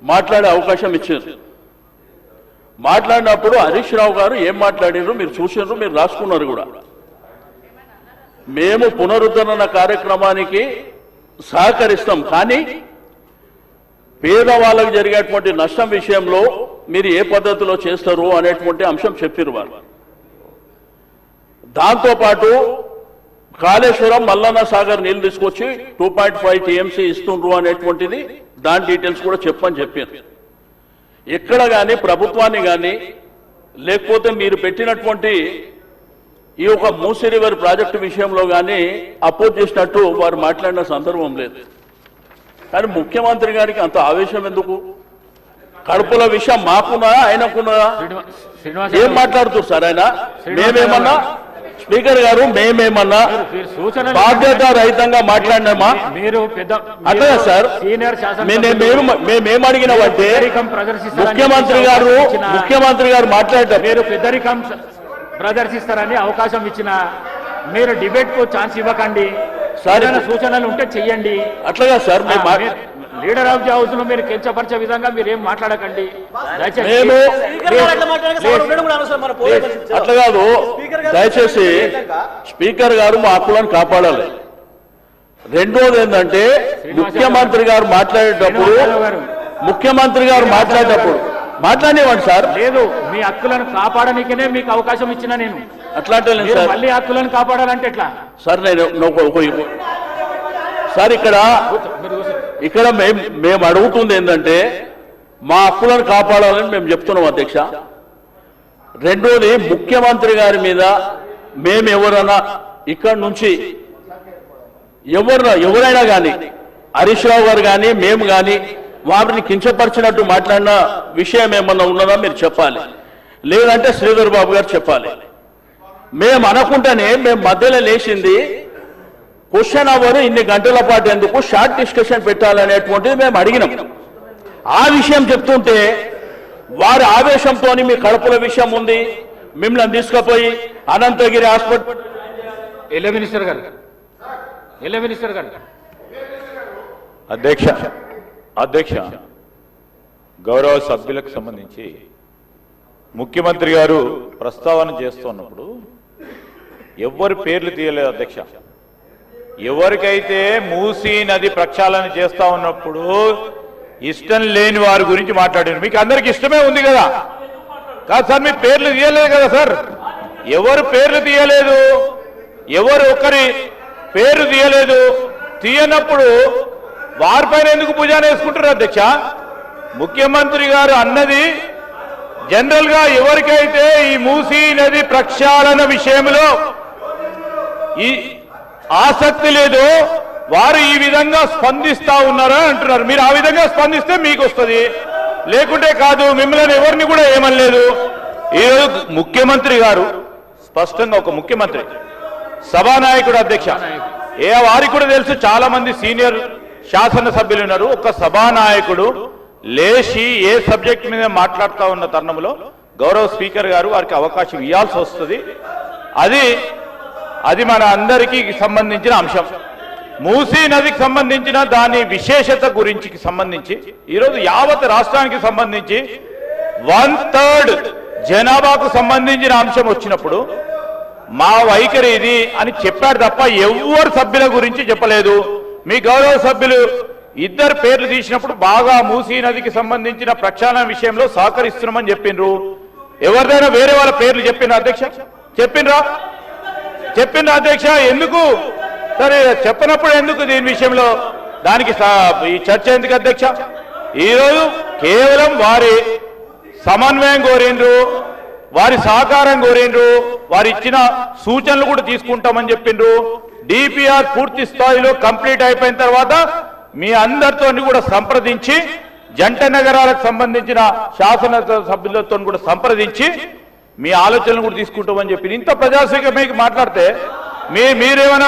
మాట్లాడే అవకాశం ఇచ్చారు. మాట్లాడినప్పుడు హరీష్ రావు గారు ఏం మాట్లాడారు మీరు చూసారు, మీరు రాసుకున్నారు కూడా. మేము పునరుద్ధరణ కార్యక్రమానికి సహకరిస్తాం, కానీ పేదవాళ్ళకు జరిగేటువంటి నష్టం విషయంలో మీరు ఏ పద్ధతిలో చేస్తారు అనేటువంటి అంశం చెప్పారు వారు. దాంతోపాటు కాళేశ్వరం మల్లన్న సాగర్ నీళ్లు తీసుకొచ్చి 2.5 టీఎంసీ ఇస్తుండ్రు అనేటువంటిది దాని డీటెయిల్స్ కూడా చెప్పని చెప్పారు. ఎక్కడ కానీ ప్రభుత్వాన్ని కానీ లేకపోతే మీరు పెట్టినటువంటి ఈ యొక్క మూసీ రివర్ ప్రాజెక్టు విషయంలో కానీ అపోజ్ చేసినట్టు వారు మాట్లాడిన సందర్భం లేదు. కానీ ముఖ్యమంత్రి గారికి అంత ఆవేశం ఎందుకు? కడుపుల విషయం మాకున్నా ఆయనకున్నా ఏం మాట్లాడుతున్నారు సార్ ఆయన? మేమేమన్నా స్పీకర్ గారు మేమేమన్నా బాధ్యత రహితంగా మాట్లాడినామా? అట్లా సార్ మేమేం అడిగినామంటే ముఖ్యమంత్రి గారు మాట్లాడతారు, మీరు పెద్దరికం ప్రదర్శిస్తారని అవకాశం ఇచ్చిన మీరు డిబేట్ కు ఛాన్స్ ఇవ్వకండి. సూచనలు ఉంటే చెయ్యండి. అట్లాగా sir leader of the house లో మీరు కించపరిచే విధంగా మీరు ఏం మాట్లాడకండి. అట్లా కాదు, దయచేసి స్పీకర్ గారు మా హక్కులను కాపాడాలి. రెండోది ఏంటంటే ముఖ్యమంత్రి గారు మాట్లాడేటప్పుడు మాట్లాడేవాడు సార్. లేదు, మీ హక్కులను కాపాడనికనే మీకు అవకాశం ఇచ్చిన నేను. అట్లాంటి మళ్ళీ హక్కులను కాపాడాలంటే ఎట్లా సార్? నేను సార్ ఇక్కడ మేము అడుగుతుంది ఏంటంటే మా హక్కులను కాపాడాలని మేము చెప్తున్నాం అధ్యక్ష. రెండోది ముఖ్యమంత్రి గారి మీద మేము ఎవరైనా ఇక్కడ నుంచి ఎవరైనా కానీ హరీష్ రావు గారు కానీ మేము కానీ వారిని కించపరిచినట్టు మాట్లాడిన విషయం ఏమన్నా ఉన్నదా మీరు చెప్పాలి, లేదంటే శ్రీధర్ బాబు గారు చెప్పాలి. మేము అనుకుంటేనే మేము మధ్యలో లేచింది క్వశ్చన్ అవర్ ఇన్ని గంటల పాటు ఎందుకు షార్ట్ డిస్కషన్ పెట్టాలనేటువంటిది మేము అడిగినాం. ఆ విషయం చెప్తుంటే వారి ఆవేశంతో మీ కడుపుల విషయం ఉంది, మిమ్మల్ని తీసుకుపోయి అనంతగిరి హాస్పిటల్ మినిస్టర్ గారు అధ్యక్ష గౌరవ సభ్యులకు సంబంధించి ముఖ్యమంత్రి గారు ప్రస్తావన చేస్తున్నప్పుడు ఎవరి పేర్లు తీయలేదు అధ్యక్ష. ఎవరికైతే మూసీ నది ప్రక్షాళన చేస్తా ఉన్నప్పుడు ఇష్టం లేని వారి గురించి మాట్లాడారు. మీకు అందరికి ఇష్టమే ఉంది కదా? కాదు సార్, మీ పేర్లు తీయలేదు కదా సార్? ఎవరు పేర్లు తీయలేదు, ఎవరు ఒకరి పేరు తీయలేదు. తీయనప్పుడు వారిపైన ఎందుకు భుజాన వేసుకుంటారు అధ్యక్ష? ముఖ్యమంత్రి గారు అన్నది జనరల్ గా ఎవరికైతే ఈ మూసీ నది ప్రక్షాళన విషయంలో ఈ ఆసక్తి లేదో వారు ఈ విధంగా స్పందిస్తా ఉన్నారా అంటున్నారు. మీరు ఆ విధంగా స్పందిస్తే మీకు వస్తుంది, లేకుంటే కాదు. మిమ్మల్ని ఎవరిని కూడా ఏమనలేదు. ఈరోజు ముఖ్యమంత్రి గారు స్పష్టంగా ఒక ముఖ్యమంత్రి సభానాయకుడు అధ్యక్ష, వారికి కూడా తెలుసు, చాలా మంది సీనియర్ శాసనసభ్యులు ఉన్నారు. ఒక సభానాయకుడు లేచి ఏ సబ్జెక్ట్ మీద మాట్లాడుతూ ఉన్న తరుణంలో గౌరవ స్పీకర్ గారు వారికి అవకాశం ఇవ్వాల్సి వస్తుంది. అది మన అందరికీ సంబంధించిన అంశం. మూసీ నదికి సంబంధించిన దాని విశేషత గురించి సంబంధించి ఈరోజు యావత్ రాష్ట్రానికి సంబంధించి 1/3 జనాభాకు సంబంధించిన అంశం వచ్చినప్పుడు మా వైఖరి ఇది అని చెప్పారు తప్ప ఎవరు సభ్యుల గురించి చెప్పలేదు. మీ గౌరవ సభ్యులు ఇద్దరు పేర్లు తీసినప్పుడు బాగా మూసీ నదికి సంబంధించిన ప్రక్షాళన విషయంలో సహకరిస్తున్నామని చెప్పిండ్రు. ఎవరిదైనా వేరే వాళ్ళ పేర్లు చెప్పిన అధ్యక్ష? చెప్పినరా అధ్యక్ష? ఎందుకు సరే చెప్పనప్పుడు ఎందుకు దీని విషయంలో దానికి ఈ చర్చ ఎందుకు అధ్యక్ష? ఈరోజు కేవలం వారి సమన్వయం కోరిండ్రు, వారి సహకారం కోరిండ్రు, వారు ఇచ్చిన సూచనలు కూడా తీసుకుంటామని చెప్పిండ్రు. డిపిఆర్ పూర్తి స్థాయిలో కంప్లీట్ అయిపోయిన తర్వాత మీ అందరితో కూడా సంప్రదించి జంట నగరాలకు సంబంధించిన శాసన సభ్యులతో కూడా సంప్రదించి మీ ఆలోచనలు కూడా తీసుకుంటామని చెప్పి ఇంత ప్రజాస్వామ్యంగా మాట్లాడితే మీరేమన్నా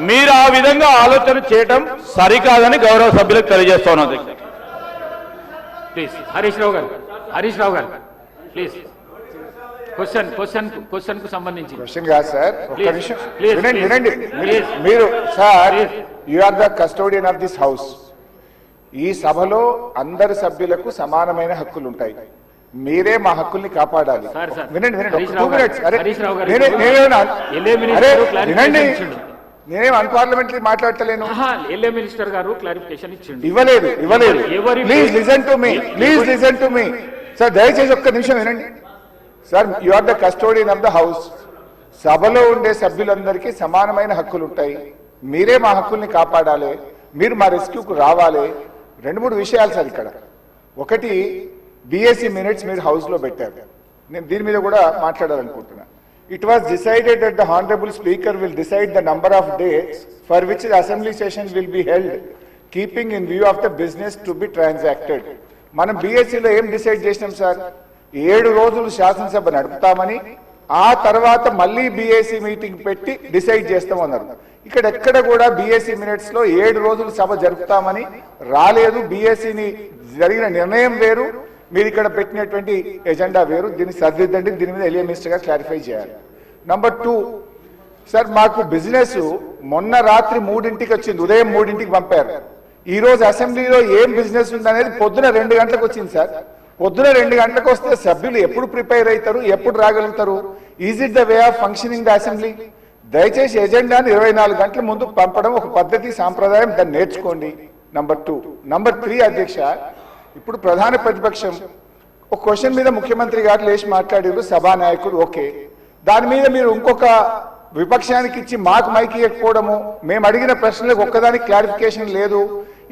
మీరు ఆ విధంగా ఆలోచన చేయడం సరికాదని గౌరవ సభ్యులకు తెలియజేస్తా ఉన్నది. ప్లీజ్ హరీష్ రావు గారు ప్లీజ్ క్వశ్చన్ కు సంబంధించి క్వశ్చన్ కాదు సార్, ఒక్క నిమిషం వినండి. మీరు sir, you are the custodian of this house. ఈ సభలో అందరి సభ్యులకు సమానమైన హక్కులు ఉంటాయి. మీరే మా హక్కుల్ని కాపాడాలి. Sir, sir. వినండి వినండి, హరీష్ ఒక రావు 2 minutes. అరే, హరీష్ రావు గారు నేనేం ఎల్ఏ మినిస్టర్ అరే, క్లారిఫికేషన్ వినండి, ఇచ్చిండు. నేనేం అన్పార్లమెంటరీ మాట్లాడతలేను. ఎల్ఏ మినిస్టర్ గారు క్లారిఫికేషన్ ఇచ్చిండు. ఇవ్వలేదు. ఎవరి- please listen to me, please listen to me. Sir దయచేసి ఒక్క నిమిషం వినండి. Sir, you are the custodian of the house. సభలో ఉండే సభ్యులందరికీ సమానమైన హక్కులు ఉంటాయి. మీరే మా హక్కుల్ని కాపాడాలి. మీరు మా రెస్క్యూకు రావాలి. 2-3 విషయాలు సార్ ఇక్కడ. ఒకటి, బిఎస్సి మినిట్స్ మీరు హౌస్ లో పెట్టారు. నేను దీని మీద కూడా మాట్లాడాలనుకుంటున్నా. It was decided that the Honorable Speaker will decide the number of days for which the assembly session will be held, keeping in view of the business to be transacted. మనం బీఎస్సీలో ఏం decide చేసినాం sir? 7 రోజులు శాసనసభ నడుపుతామని, ఆ తర్వాత మళ్ళీ BSc meeting పెట్టి decide చేస్తామన్నారు. ఇక్కడ ఎక్కడ కూడా బీఎస్సీ మినిట్స్ లో 7 రోజులు సభ జరుపుతామని రాలేదు. బీఎస్సీని జరిగిన నిర్ణయం వేరు, మీరు ఇక్కడ పెట్టినటువంటి ఎజెండా వేరు. దీన్ని సరిదిద్దండి. దీని మీద ఎల్ఏ మినిస్టర్ గారు క్లారిఫై చేయాలి. నంబర్ 2, సార్ మాకు బిజినెస్ మొన్న రాత్రి 3ంటికి వచ్చింది, ఉదయం 3ంటికి పంపారు. ఈ రోజు అసెంబ్లీలో ఏం బిజినెస్ ఉందనేది పొద్దున 2 గంటలకు వచ్చింది సార్. పొద్దున 2 గంటలకు వస్తే సభ్యులు ఎప్పుడు ప్రిపేర్ అవుతారు, ఎప్పుడు రాగలుగుతారు? Is it the way of functioning the assembly? దయచేసి ఎజెండాను 24 గంటల ముందు పంపడం ఒక పద్ధతి, సాంప్రదాయం. దాన్ని నేర్చుకోండి. నంబర్ 2. నంబర్ 3, అధ్యక్ష, ఇప్పుడు ప్రధాన ప్రతిపక్షం ఒక క్వశ్చన్ మీద ముఖ్యమంత్రి గారు లేచి మాట్లాడారు, సభానాయకుడు, ఓకే. దాని మీద మీరు ఇంకొక విపక్షానికి ఇచ్చి మాకు మైక్ ఇవ్వకపోవడము, మేము అడిగిన ప్రశ్నలకు ఒక్కదానికి క్లారిఫికేషన్ లేదు.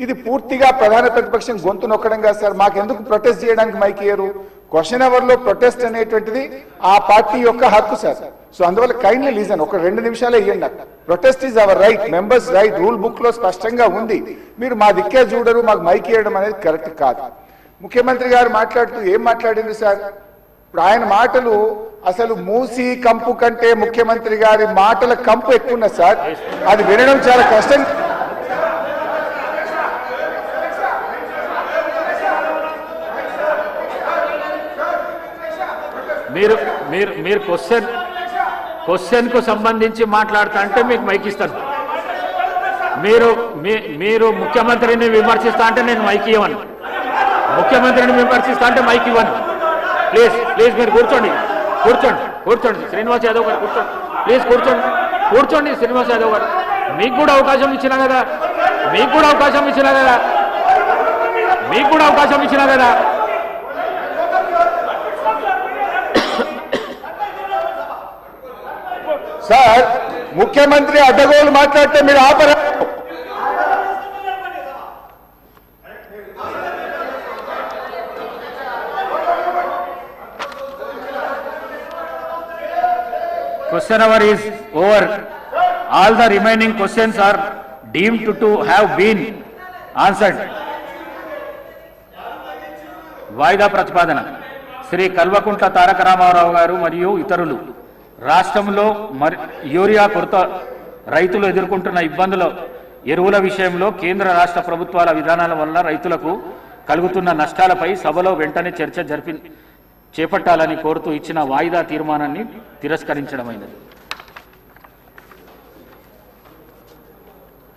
ఇది పూర్తిగా ప్రధాన ప్రతిపక్షం గొంతు నొక్కడం కాదు సార్. మాకెందుకు ప్రొటెస్ట్ చేయడానికి మైక్ ఇయ్యరు? క్వశ్చన్ అవర్ లో ప్రొటెస్ట్ అనేటువంటిది ఆ పార్టీ యొక్క హక్కు సార్. సో అందువల్ల కైండ్లీ లీజన్, ఒక 2 నిమిషాలే ఇవ్వండి. Protest is our right, members right, rule book లో స్పష్టంగా ఉంది. మీరు మా దిక్కే చూడరు, మాకు మైక్ ఇవ్వడం అనేది కరెక్ట్ కాదు. ముఖ్యమంత్రి గారు మాట్లాడుతూ ఏం మాట్లాడింది సార్? ఇప్పుడు ఆయన మాటలు అసలు మూసి కంపు కంటే ముఖ్యమంత్రి గారి మాటల కంపు ఎక్కువ ఉన్నది సార్. అది వినడం చాలా కష్టం. మీరు క్వశ్చన్ కు సంబంధించి మాట్లాడుతా అంటే మీకు మైక్ ఇస్తాను. మీరు ముఖ్యమంత్రిని విమర్శిస్తా అంటే నేను మైక్ ఇవ్వను. ముఖ్యమంత్రిని విమర్శిస్తా అంటే మైక్ ఇవ్వను. ప్లీజ్ మీరు కూర్చోండి. శ్రీనివాస్ యాదవ్ గారు కూర్చోండి. ప్లీజ్ కూర్చోండి శ్రీనివాస్ యాదవ్ గారు. మీకు కూడా అవకాశం ఇచ్చినా కదా. సార్, ముఖ్యమంత్రి అడ్డగోలు మాట్లాడితే మీరు ఆపరా? Question hour is over. All the remaining questions are deemed to have been answered. వాయిదా ప్రతిపాదన. శ్రీ కల్వకుంట్ల తారక రామారావు గారు మరియు ఇతరులు రాష్ట్రంలో యూరియా కొరత, రైతులు ఎదుర్కొంటున్న ఇబ్బందుల, ఎరువుల విషయంలో కేంద్ర రాష్ట్ర ప్రభుత్వాల విధానాల వల్ల రైతులకు కలుగుతున్న నష్టాలపై సభలో వెంటనే చర్చ చేపట్టాలని కోరుతూ ఇచ్చిన వాయిదా తీర్మానాన్ని తిరస్కరించడమైనది.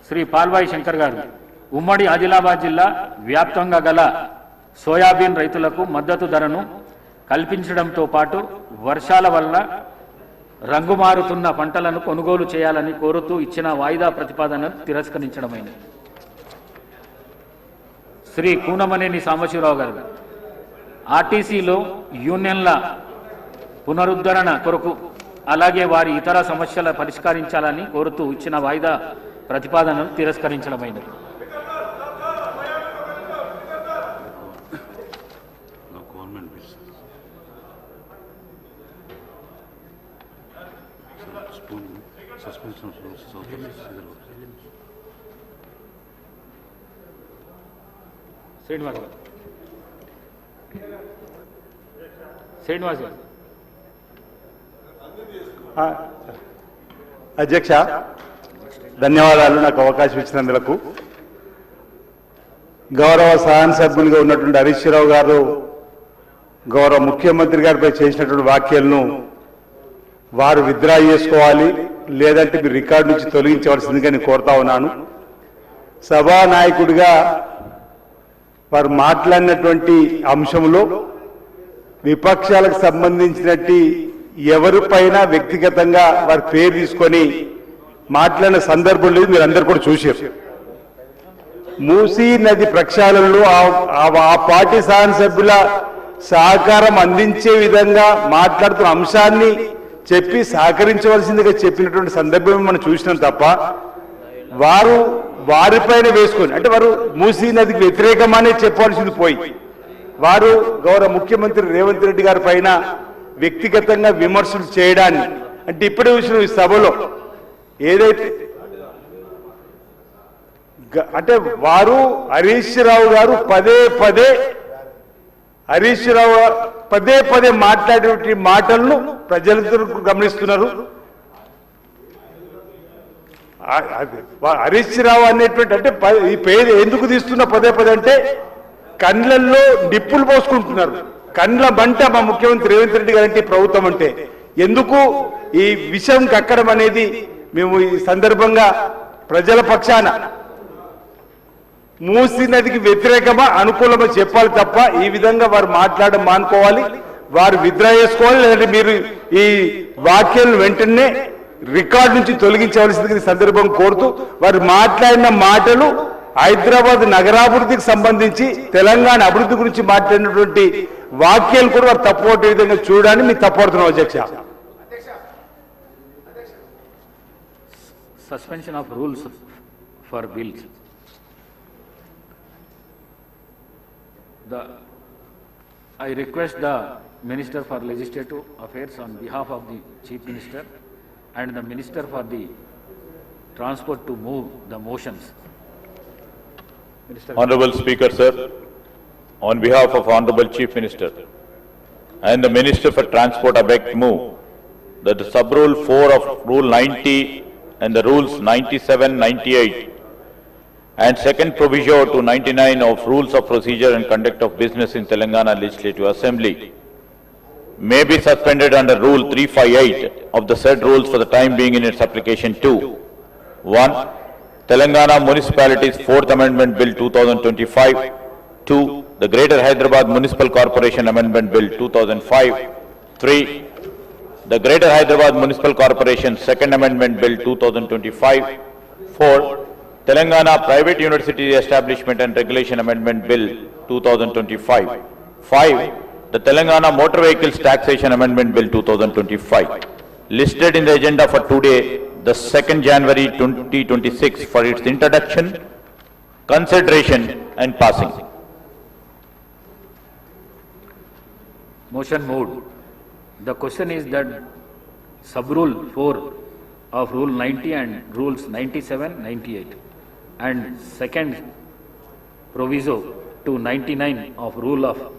శ్రీ పాల్వాయి శంకర్ గారు, ఉమ్మడి ఆదిలాబాద్ జిల్లా వ్యాప్తంగా గల సోయాబీన్ రైతులకు మద్దతు ధరను కల్పించడంతో పాటు వర్షాల వల్ల రంగు మారుతున్న పంటలను కొనుగోలు చేయాలని కోరుతూ ఇచ్చిన వాయిదా ప్రతిపాదన తిరస్కరించడమైనది. శ్రీ కూనమనేని సాంబశివరావు గారు, ఆర్టీసీలో యూనియన్ల పునరుద్ధరణ కొరకు అలాగే వారి ఇతర సమస్యల పరిష్కరించాలని కోరుతూ ఇచ్చిన వాయిదా ప్రతిపాదనను తిరస్కరించడమైనది. శ్రీనివాస్ గారు. అధ్యక్ష, ధన్యవాదాలు నాకు అవకాశం ఇచ్చినందుకు. గౌరవ శాసనసభ్యునిగా ఉన్నటువంటి హరీష్ రావు గారు గౌరవ ముఖ్యమంత్రి గారిపై చేసినటువంటి వ్యాఖ్యలను వారు విత్డ్రా చేసుకోవాలి, లేదంటే మీరు రికార్డు నుంచి తొలగించవలసిందిగా నేను కోరుతా ఉన్నాను. సభానాయకుడిగా వారు మాట్లాడినటువంటి అంశంలో విపక్షాలకు సంబంధించినట్టు ఎవరిపైన వ్యక్తిగతంగా వారి పేరు తీసుకొని మాట్లాడిన సందర్భం లేదు, మీరు అందరు కూడా చూశారు. మూసీ నది ప్రక్షాళనలో ఆ పార్టీ శాసనసభ్యుల సహకారం అందించే విధంగా మాట్లాడుతున్న అంశాన్ని చెప్పి సహకరించవలసిందిగా చెప్పినటువంటి సందర్భం మనం చూసినాం తప్ప వారు వారిపైన వేసుకొని అంటే వారు మూసీ నదికి వ్యతిరేకమనే చెప్పవలసింది పోయి వారు గౌరవ ముఖ్యమంత్రి రేవంత్ రెడ్డి గారి పైన వ్యక్తిగతంగా విమర్శలు చేయడాన్ని అంటే ఇప్పుడే చూసిన ఈ సభలో ఏదైతే అంటే వారు హరీష్ రావు గారు పదే పదే మాట్లాడే మాటలను ప్రజలందరూ గమనిస్తున్నారు. హరీష్ రావు అనేటువంటి అంటే ఈ పేరు ఎందుకు తీస్తున్న పదే అంటే కండ్లల్లో నిప్పులు పోసుకుంటున్నారు. కండ్ల మంట మా ముఖ్యమంత్రి రేవంత్ రెడ్డి గారు అంటే ప్రభుత్వం అంటే ఎందుకు ఈ విషయం కక్కడం అనేది మేము ఈ సందర్భంగా ప్రజల పక్షాన మూసీ నదికి వ్యతిరేకమా అనుకూలమా చెప్పాలి తప్ప ఈ విధంగా వారు మాట్లాడడం మానుకోవాలి, వారు విత్డ్రా చేసుకోవాలి, లేదంటే మీరు ఈ వాక్యాలను వెంటనే రికార్డు నుంచి తొలగించవలసింది ఈ సందర్భం కోరుతూ వారు మాట్లాడిన మాటలు హైదరాబాద్ నగరాభివృద్ధికి సంబంధించి తెలంగాణ అభివృద్ధి గురించి మాట్లాడినటువంటి వాక్యాలు కూడా వారు తప్పుపట్టే విధంగా చూడడానికి మీకు తప్పుపడుతున్నాం అధ్యక్ష. Suspension of rules for bills. I request the Minister for Legislative Affairs on behalf of the Chief Minister and the Minister for the Transport to move the motions. Minister. Honorable Speaker, sir, on behalf of Honorable Chief Minister and the Minister for Transport, I beg to move that the sub-rule 4 of Rule 90 and the Rules 97, 98 and second proviso to 99 of Rules of Procedure and Conduct of Business in Telangana Legislative Assembly may be suspended under Rule 358 of the said rules for the time being in its application to 1. Telangana Municipalities 4th Amendment Bill 2025, 2. The Greater Hyderabad Municipal Corporation Amendment Bill 2005, 3. The Greater Hyderabad Municipal Corporation 2nd Amendment Bill 2025, 4. Telangana Private University Establishment and Regulation Amendment Bill 2025, 5. The Telangana Motor Vehicles Taxation Amendment Bill 2025. Listed in the agenda for today, the 2nd January 2026 for its introduction, consideration and passing. Motion moved. The question is that sub-rule 4 of Rule 90 and Rules 97, 98 and second proviso to 99 of Rule of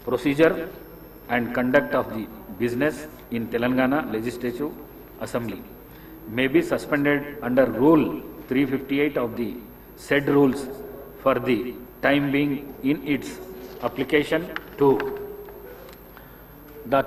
Procedure and Conduct of the Business in Telangana Legislative Assembly may be suspended under Rule 358 of the said rules for the time being in its application to